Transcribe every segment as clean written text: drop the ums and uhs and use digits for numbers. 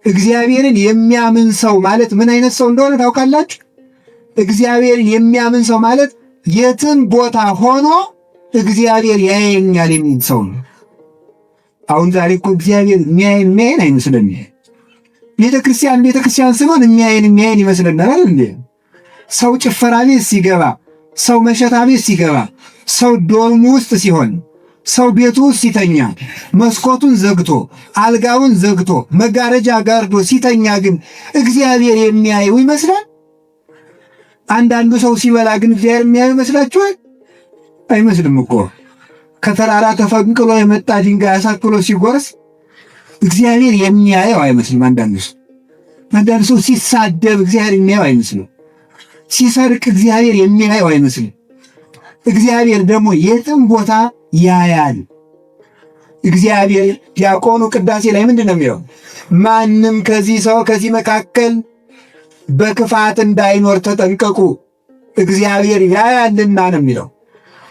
እግዚአብሔርን የሚያምን ሰው ማለት ምን አይነት ሰው እንደሆነ ታውቃላችሁ? እግዚአብሔርን የሚያምን ሰው ማለት የትም ቦታ ሆኖ እግዚአብሔር ያየኛል የሚል ሰው ነው። አሁን ዛሬ እኮ እግዚአብሔር የሚያየን አይመስለንም። ቤተክርስቲያን ስንሆን የሚያየን ይመስለናል እንዴ? ሰው ጭፈራ ቤት ሲገባ፣ ሰው መሸታ ቤት ሲገባ፣ ሰው ዶርም ውስጥ ሲሆን፣ ሰው ቤቱ ውስጥ ሲተኛ መስኮቱን ዘግቶ አልጋውን ዘግቶ መጋረጃ ጋርዶ ሲተኛ ግን እግዚአብሔር የሚያየው ይመስላል? አንዳንዱ ሰው ሲበላ ግን እግዚአብሔር የሚያየው ይመስላችኋል? አይመስልም እኮ። ከተራራ ተፈንቅሎ የመጣ ድንጋይ አሳክሎ ሲጎርስ እግዚአብሔር የሚያየው አይመስልም። አንዳንዱ ሰው ሲሳደብ እግዚአብሔር የሚያየው አይመስልም። ሲሰርቅ እግዚአብሔር የሚያየው አይመስልም። እግዚአብሔር ደግሞ የትም ቦታ ያያል። እግዚአብሔር ዲያቆኑ ቅዳሴ ላይ ምንድን ነው የሚለው? ማንም ከዚህ መካከል በክፋት እንዳይኖር ተጠንቀቁ እግዚአብሔር ያያልና ነው የሚለው።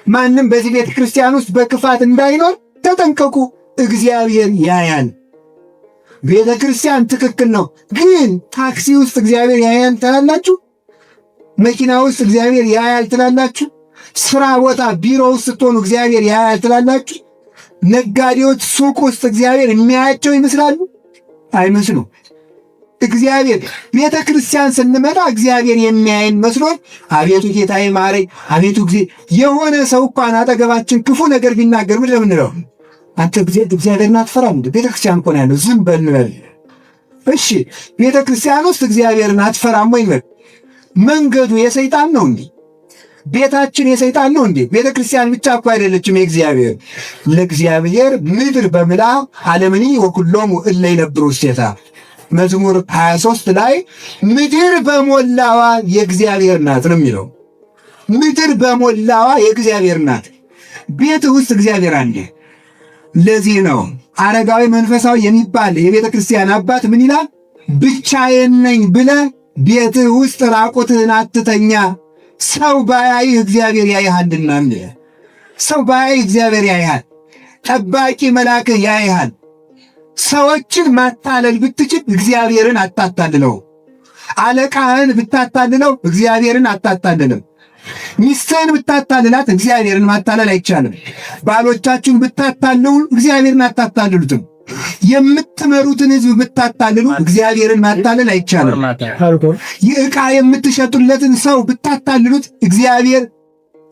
ማንም በዚህ ቤተ ክርስቲያን ውስጥ በክፋት እንዳይኖር ተጠንቀቁ እግዚአብሔር ያያል። ቤተ ክርስቲያን ትክክል ነው፣ ግን ታክሲ ውስጥ እግዚአብሔር ያያል ትላላችሁ? መኪና ውስጥ እግዚአብሔር ያያል ትላላችሁ? ስራ ቦታ ቢሮ ውስጥ ስትሆኑ እግዚአብሔር ያያል ትላላችሁ? ነጋዴዎች ሱቅ ውስጥ እግዚአብሔር የሚያያቸው ይመስላሉ? አይመስሉም። እግዚአብሔር ቤተ ክርስቲያን ስንመጣ እግዚአብሔር የሚያየን መስሎን አቤቱ ጌታዬ ማረኝ፣ አቤቱ ጊዜ የሆነ ሰው እንኳን አጠገባችን ክፉ ነገር ቢናገር ምን ለምንለው? አንተ እግዚአብሔርን አትፈራም እንዴ? ቤተ ክርስቲያን እኮ ነው ያለው፣ ዝም በል እንበል። እሺ ቤተ ክርስቲያን ውስጥ እግዚአብሔርን አትፈራም ወይ? መንገዱ የሰይጣን ነው እንዴ? ቤታችን የሰይጣን ነው እንዴ? ቤተ ክርስቲያን ብቻ እኮ አይደለችም የእግዚአብሔር። ለእግዚአብሔር ምድር በምላ ዓለምኒ ወኩሎሙ እለ ይነብሩ ውስቴታ መዝሙር 23 ላይ ምድር በሞላዋ የእግዚአብሔር ናት ነው የሚለው። ምድር በሞላዋ የእግዚአብሔር ናት። ቤት ውስጥ እግዚአብሔር አለ። ለዚህ ነው አረጋዊ መንፈሳዊ የሚባል የቤተ ክርስቲያን አባት ምን ይላል? ብቻዬን ነኝ ብለህ ቤትህ ውስጥ ራቁትህን አትተኛ፣ ሰው ባያይህ እግዚአብሔር ያይሃልና። ሰው ባያይህ እግዚአብሔር ያይሃል። ጠባቂ መልአክህ ያይሃል። ሰዎችን ማታለል ብትችል እግዚአብሔርን አታታልለው። አለቃህን ብታታልለው እግዚአብሔርን አታታልልም። ሚስትህን ብታታልላት እግዚአብሔርን ማታለል አይቻልም። ባሎቻችሁን ብታታልሉ እግዚአብሔርን አታታልሉትም። የምትመሩትን ሕዝብ ብታታልሉ እግዚአብሔርን ማታለል አይቻልም። የዕቃ የምትሸጡለትን ሰው ብታታልሉት እግዚአብሔር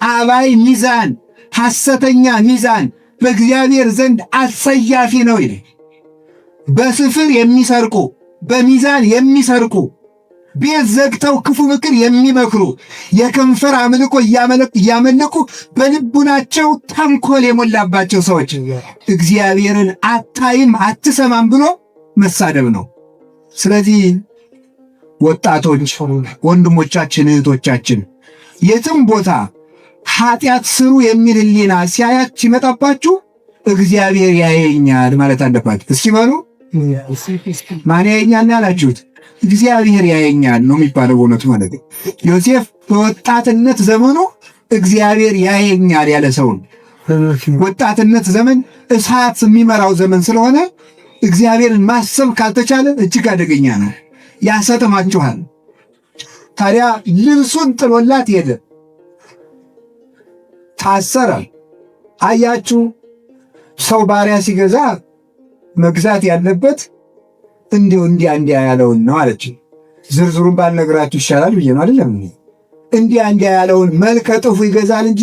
አባይ ሚዛን፣ ሐሰተኛ ሚዛን በእግዚአብሔር ዘንድ አሰያፊ ነው ይላል። በስፍር የሚሰርቁ በሚዛን የሚሰርቁ ቤት ዘግተው ክፉ ምክር የሚመክሩ የከንፈር አምልኮ እያመለኩ በልቡናቸው ተንኮል የሞላባቸው ሰዎች እግዚአብሔርን አታይም አትሰማም ብሎ መሳደብ ነው። ስለዚህ ወጣቶች፣ ወንድሞቻችን፣ እህቶቻችን የትም ቦታ ኃጢአት ስሩ የሚል ሕሊና ሲመጣባችሁ እግዚአብሔር ያየኛል ማለት አለባችሁ። እስኪ በሉ ማን ያየኛል ያላችሁት? እግዚአብሔር ያየኛል ነው የሚባለው። በእውነቱ ማለት ነው። ዮሴፍ በወጣትነት ዘመኑ እግዚአብሔር ያየኛል ያለ ሰው ነው። ወጣትነት ዘመን እሳት የሚመራው ዘመን ስለሆነ እግዚአብሔርን ማሰብ ካልተቻለ እጅግ አደገኛ ነው፣ ያሰጥማችኋል። ታዲያ ልብሱን ጥሎላት ሄደ፣ ታሰረ። አያችሁ፣ ሰው ባሪያ ሲገዛ መግዛት ያለበት እንዲያ ያለውን ነው አለች። ዝርዝሩን ባልነግራችሁ ይሻላል ብዬ ነው አይደለም። እንዲያ ያለውን መልከ ጥፉ ይገዛል እንጂ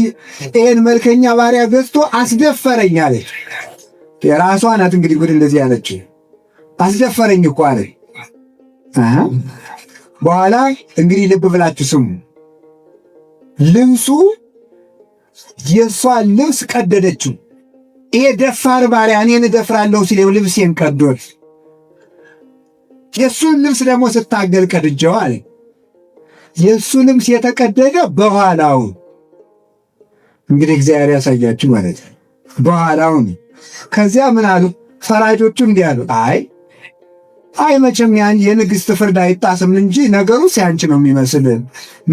ይሄን መልከኛ ባሪያ ገዝቶ አስደፈረኝ አለች። የራሷ ናት እንግዲህ ጉድ እንደዚህ ያለች። አስደፈረኝ እኮ አለ። በኋላ እንግዲህ ልብ ብላችሁ ስሙ። ልብሱ የእሷን ልብስ ቀደደችው። ይሄ ደፋር ባሪያ እኔን እደፍራለሁ ሲለው ልብሴን ቀዶት፣ የእሱን ልብስ ደግሞ ስታገል ቀድጀው አለ። የእሱ ልብስ የተቀደደ በኋላው እንግዲህ እግዚአብሔር ያሳያችሁ ማለት ነው። በኋላው ከዚያ ምን አሉ ፈራጆቹ? እንዲህ አሉ፣ አይ መቼም የንግሥት ፍርድ አይጣስም እንጂ ነገሩ ሲያንቺ ነው የሚመስል።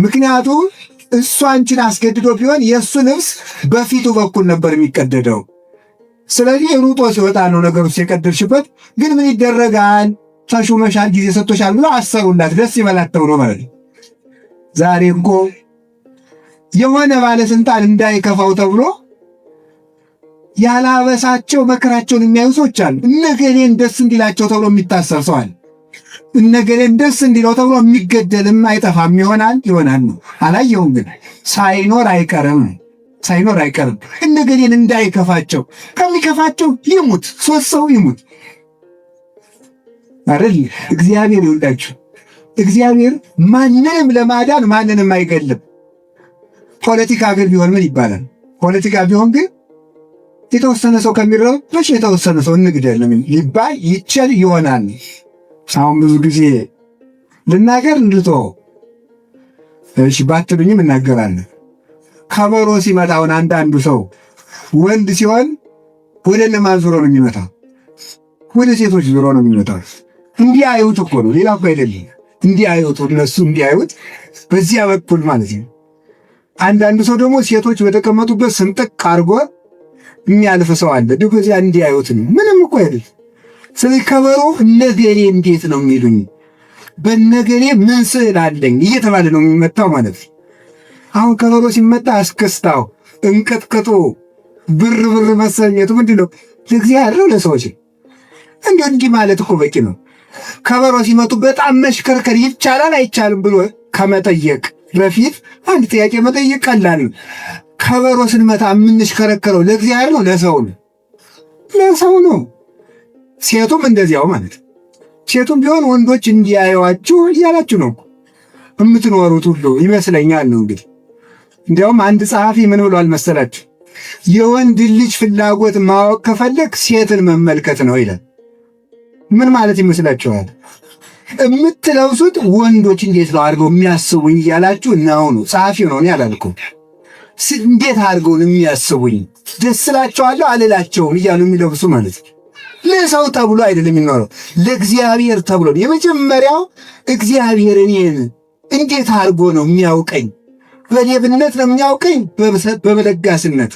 ምክንያቱም እሱ አንቺን አስገድዶ ቢሆን የእሱ ልብስ በፊቱ በኩል ነበር የሚቀደደው። ስለዚህ ሩጦ ሲወጣ ነው ነገሩ የቀደድሽበት። ግን ምን ይደረጋል? ተሹመሻል ጊዜ ሰጥቶሻል ብለው አሰሩላት። ደስ ይበላት ተብሎ ማለት ነው። ዛሬ እኮ የሆነ ባለስልጣን እንዳይከፋው ተብሎ ያላበሳቸው መከራቸውን የሚያዩ ሰዎች አሉ። እነገሌን ደስ እንዲላቸው ተብሎ የሚታሰር ሰው አለ። እነገሌን ደስ እንዲለው ተብሎ የሚገደልም አይጠፋም። ይሆናል ነው። አላየውም ግን ሳይኖር አይቀርም። እነገሌን እንዳይከፋቸው፣ ከሚከፋቸው ይሙት፣ 3 ሰው ይሙት አይደል? እግዚአብሔር ይወዳችሁ። እግዚአብሔር ማንንም ለማዳን ማንንም አይገልም። ፖለቲካ ግን ቢሆን ምን ይባላል? ፖለቲካ ቢሆን ግን የተወሰነ ሰው ከሚረበሽ የተወሰነ ሰው እንግደል ሊባል ይችል ይሆናል። አሁን ብዙ ጊዜ ልናገር እንድተው እሺ ባትሉኝም እናገራለን። ከበሮ ሲመታውን አንዳንዱ ሰው ወንድ ሲሆን ወደ እነማን ዞሮ ነው የሚመታው? ወደ ሴቶች ዞሮ ነው የሚመታው። እንዲያዩት እኮ ነው፣ ሌላ እኮ አይደለም። እንዲያዩት እነሱ እንዲያዩት በዚያ በኩል ማለት ነው። አንዳንዱ ሰው ደግሞ ሴቶች በተቀመጡበት ስንጥቅ አድርጎ የሚያልፍ ሰው አለ። ደግሞ እዚያ እንዲያዩት ነው። ምንም እኮ አይደለም። ስለዚህ ከበሮ እነገሌ እንዴት ነው የሚሉኝ፣ በነገሌ ምን ስዕል አለኝ እየተባለ ነው የሚመታው ማለት ነው። አሁን ከበሮ ሲመታ አስከስታው እንቀጥቀጦ ብር መሰኘቱ ምንድን ነው? ለእግዚአብሔር ነው ለሰዎች እንዲህ ማለት እኮ በቂ ነው። ከበሮ ሲመቱ በጣም መሽከርከር ይቻላል አይቻልም ብሎ ከመጠየቅ በፊት አንድ ጥያቄ መጠየቅ ቀላል ነው። ከበሮ ስንመታ የምንሽከረከረው ለእግዚአብሔር ነው ለሰው ነው? ለሰው ነው። ሴቱም እንደዚያው ማለት ነው። ሴቱም ቢሆን ወንዶች እንዲያዩዋችሁ እያላችሁ ነው የምትኖሩት ሁሉ ይመስለኛል ነው እንግዲህ። እንዲያውም አንድ ጸሐፊ ምን ብሏል መሰላችሁ? የወንድ ልጅ ፍላጎት ማወቅ ከፈለግ ሴትን መመልከት ነው ይላል። ምን ማለት ይመስላችኋል? የምትለብሱት ወንዶች እንዴት ነው አድርገው የሚያስቡኝ እያላችሁ ነው። ጸሐፊው ነው፣ እኔ አላልኩም። እንዴት አድርገው የሚያስቡኝ ደስ እላቸዋለሁ አልላቸውም እያሉ የሚለብሱ ማለት ነው። ለሰው ተብሎ አይደለም የሚኖረው፣ ለእግዚአብሔር ተብሎ። የመጀመሪያው እግዚአብሔር እኔን እንዴት አድርጎ ነው የሚያውቀኝ? በሌብነት ነው የሚያውቀኝ? በመለጋስነት።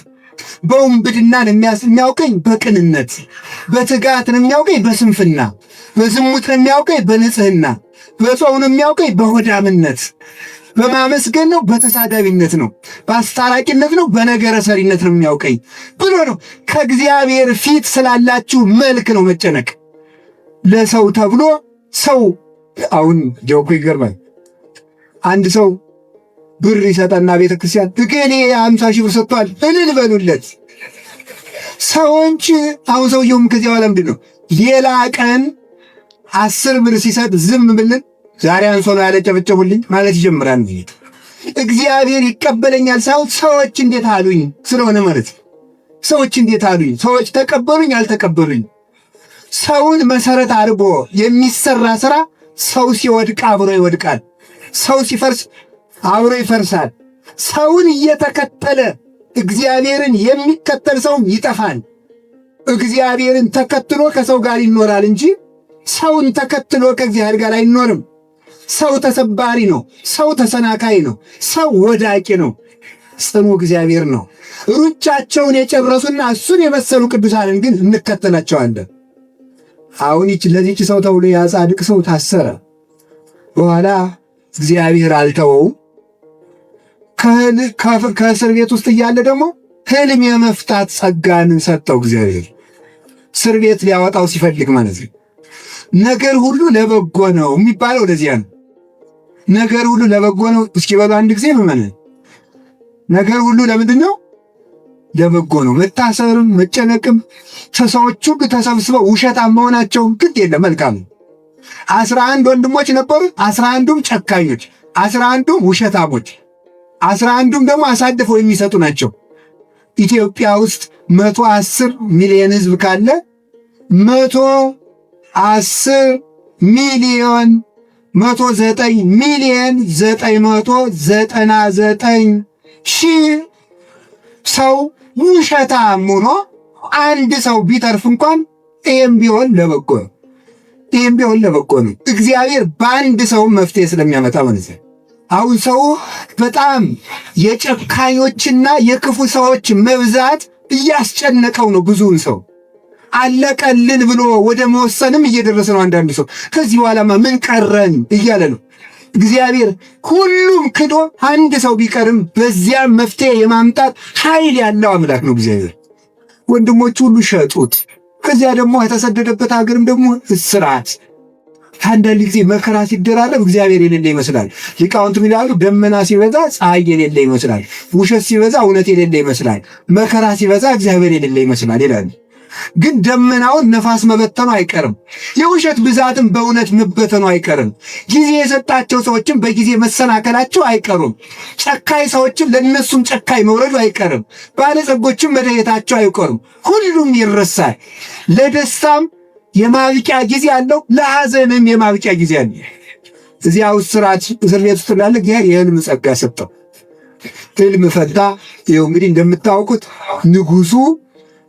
በውንብድና ነው የሚያውቀኝ? በቅንነት። በትጋት ነው የሚያውቀኝ? በስንፍና። በዝሙት ነው የሚያውቀኝ? በንጽህና። በጾም ነው የሚያውቀኝ? በሆዳምነት። በማመስገን ነው? በተሳዳቢነት ነው? በአስታራቂነት ነው? በነገረ ሰሪነት ነው የሚያውቀኝ ብሎ ነው። ከእግዚአብሔር ፊት ስላላችሁ መልክ ነው መጨነቅ። ለሰው ተብሎ ሰው አሁን ጆኮ ይገርማል። አንድ ሰው ብር ይሰጠና ቤተክርስቲያን እገሌ 50 ሺህ ብር ሰጥቷል እልል በሉለት ሰዎች። አሁን ሰውየውም ከዚያ በኋላ ምንድን ነው ሌላ ቀን 10 ብር ሲሰጥ ዝም ብልን ዛሬ አንሶ ነው ያለጨበጨቡልኝ ማለት ይጀምራል። እግዚአብሔር ይቀበለኛል ሳይሆን ሰዎች እንዴት አሉኝ ስለሆነ ማለት ነው። ሰዎች እንዴት አሉኝ፣ ሰዎች ተቀበሉኝ አልተቀበሉኝ። ሰውን መሰረት አድርጎ የሚሰራ ስራ ሰው ሲወድቅ አብሮ ይወድቃል፣ ሰው ሲፈርስ አብሮ ይፈርሳል። ሰውን እየተከተለ እግዚአብሔርን የሚከተል ሰው ይጠፋል። እግዚአብሔርን ተከትሎ ከሰው ጋር ይኖራል እንጂ ሰውን ተከትሎ ከእግዚአብሔር ጋር አይኖርም። ሰው ተሰባሪ ነው። ሰው ተሰናካይ ነው። ሰው ወዳቂ ነው። ጽኑ እግዚአብሔር ነው። ሩጫቸውን የጨረሱና እሱን የመሰሉ ቅዱሳንን ግን እንከተላቸዋለን። አሁን ለዚህች ሰው ተብሎ ያ ጻድቅ ሰው ታሰረ። በኋላ እግዚአብሔር አልተወውም። ከእስር ቤት ውስጥ እያለ ደግሞ ህልም የመፍታት ጸጋን ሰጠው እግዚአብሔር። እስር ቤት ሊያወጣው ሲፈልግ ማለት ነው። ነገር ሁሉ ለበጎ ነው የሚባለው ለዚያ ነው። ነገር ሁሉ ለበጎ ነው። እስኪ በሉ አንድ ጊዜ ምን ነገር ሁሉ ለምንድን ነው? ለበጎ ነው። መታሰርም መጨነቅም ሰዎች ሁሉ ተሰብስበው ውሸታም መሆናቸው ግድ የለም፣ መልካም ነው። 11 ወንድሞች ነበሩ። 11ዱም ጨካኞች፣ 11ዱም ውሸታሞች፣ 11ዱም ደግሞ አሳልፈው የሚሰጡ ናቸው። ኢትዮጵያ ውስጥ 110 ሚሊዮን ህዝብ ካለ 110 ሚሊዮን 109 ሚሊዮን 999 ሺህ ሰው ውሸታም ሆኖ አንድ ሰው ቢተርፍ እንኳን ይህም ቢሆን ለበጎ ነው። ይህም ቢሆን ለበጎ ነው። እግዚአብሔር በአንድ ሰው መፍትሄ ስለሚያመጣ ማለት ነው። አሁን ሰው በጣም የጨካኞችና የክፉ ሰዎች መብዛት እያስጨነቀው ነው ብዙውን ሰው። አለቀልን ብሎ ወደ መወሰንም እየደረሰ ነው። አንዳንድ ሰው ከዚህ በኋላማ ምን ቀረን እያለ ነው። እግዚአብሔር ሁሉም ክዶ አንድ ሰው ቢቀርም በዚያም መፍትሄ የማምጣት ኃይል ያለው አምላክ ነው እግዚአብሔር። ወንድሞቹ ሁሉ ሸጡት። ከዚያ ደግሞ የተሰደደበት ሀገርም ደግሞ እስራት። አንዳንድ ጊዜ መከራ ሲደራረብ እግዚአብሔር የሌለ ይመስላል። ሊቃውንቱ ይላሉ ደመና ሲበዛ ፀሐይ የሌለ ይመስላል፣ ውሸት ሲበዛ እውነት የሌለ ይመስላል፣ መከራ ሲበዛ እግዚአብሔር የሌለ ይመስላል ይላል። ግን ደመናውን ነፋስ መበተኑ አይቀርም፣ የውሸት ብዛትም በእውነት መበተኑ አይቀርም። ጊዜ የሰጣቸው ሰዎችም በጊዜ መሰናከላቸው አይቀሩም። ጨካይ ሰዎችም ለነሱም ጨካይ መውረዱ አይቀርም። ባለጸጎችም መደየታቸው አይቀሩም። ሁሉም ይረሳል። ለደስታም የማብቂያ ጊዜ አለው፣ ለሐዘንም የማብቂያ ጊዜ አለ። እዚያ እስራት እስር ቤት ውስጥ ላለ እግዚአብሔር የሕልም ጸጋ ሰጠው። ሕልም ፈታ። ይኸው እንግዲህ እንደምታውቁት ንጉሡ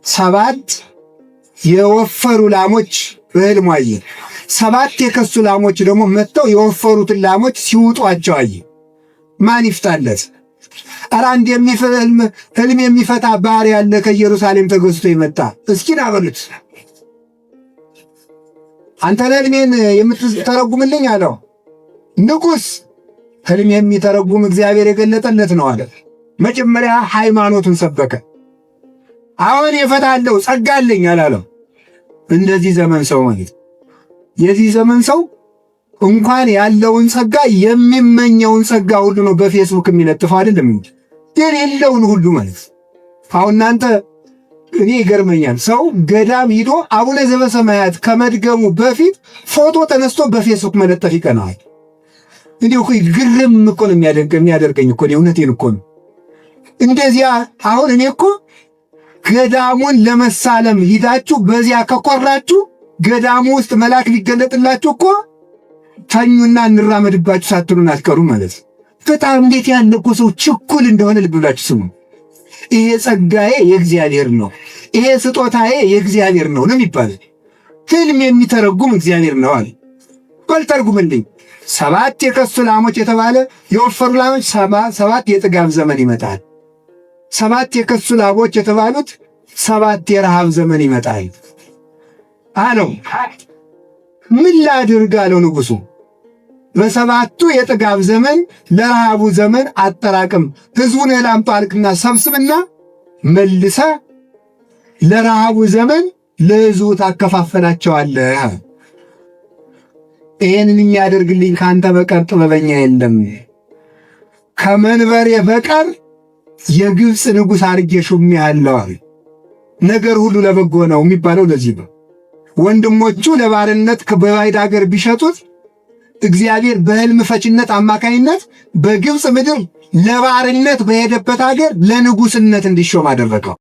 7 የወፈሩ ላሞች በሕልሙ አየ። 7 የከሱ ላሞች ደግሞ መጥተው የወፈሩትን ላሞች ሲውጧቸው አየ። ማን ይፍታለት? ኧረ አንድ ሕልም የሚፈታ ባሪያ ያለ ከኢየሩሳሌም ተገዝቶ ይመጣ እስኪ ና በሉት። አንተ ሕልሜን የምትተረጉምልኝ አለው። ንጉሥ ሕልም የሚተረጉም እግዚአብሔር የገለጠለት ነው አለ። መጀመሪያ ሃይማኖቱን ሰበከ። አሁን እፈታለሁ ጸጋ አለኝ አላለም። እንደዚህ ዘመን ሰው ማለት የዚህ ዘመን ሰው እንኳን ያለውን ጸጋ የሚመኘውን ጸጋ ሁሉ ነው በፌስቡክ የሚለጥፈው አይደለም እንጂ የሌለውን ሁሉ ማለት። አሁን እናንተ እኔ ይገርመኛል። ሰው ገዳም ሂዶ አቡነ ዘበሰማያት ከመድገሙ በፊት ፎቶ ተነስቶ በፌስቡክ መለጠፍ ይቀናል። እንዲሁ ግርም እኮ ነው የሚያደርገኝ እኮ እውነቴን እኮ ነው። እንደዚያ አሁን እኔ እኮ ገዳሙን ለመሳለም ሂዳችሁ በዚያ ከቆራችሁ ገዳሙ ውስጥ መልአክ ሊገለጥላችሁ እኮ ተኙና እንራመድባችሁ ሳትሉን አትቀሩ ማለት። በጣም እንዴት ያለ እኮ ሰው ችኩል እንደሆነ ልብ ብላችሁ ስሙ። ይሄ ጸጋዬ የእግዚአብሔር ነው፣ ይሄ ስጦታዬ የእግዚአብሔር ነው የሚባለው። ሕልም የሚተረጉም እግዚአብሔር ነው አለ። በልተርጉምልኝ 7 የከሱ ላሞች የተባለ የወፈሩ ላሞች 7 የጥጋብ ዘመን ይመጣል። 7 የከሱ ላሞች የተባሉት 7 የረሃብ ዘመን ይመጣል አለው። ምን ላድርግ አለው ንጉሡ። በ7ቱ የጥጋብ ዘመን ለረሃቡ ዘመን አጠራቅም፣ ሕዝቡን እህል አምጡ አልክና ሰብስብና መልሰ ለረሃቡ ዘመን ለሕዝቡ ታከፋፈላቸዋለህ። ይህንን የሚያደርግልኝ ከአንተ በቀር ጥበበኛ የለም። ከመንበሬ በቀር የግብፅ ንጉሥ አድርጌ ሾሜሃለሁ። ነገር ሁሉ ለበጎ ነው የሚባለው ለዚህ ነው። ወንድሞቹ ለባርነት በባዕድ አገር ቢሸጡት እግዚአብሔር በሕልም ፈችነት አማካይነት በግብፅ ምድር ለባርነት በሄደበት ሀገር ለንጉሥነት እንዲሾም አደረገው።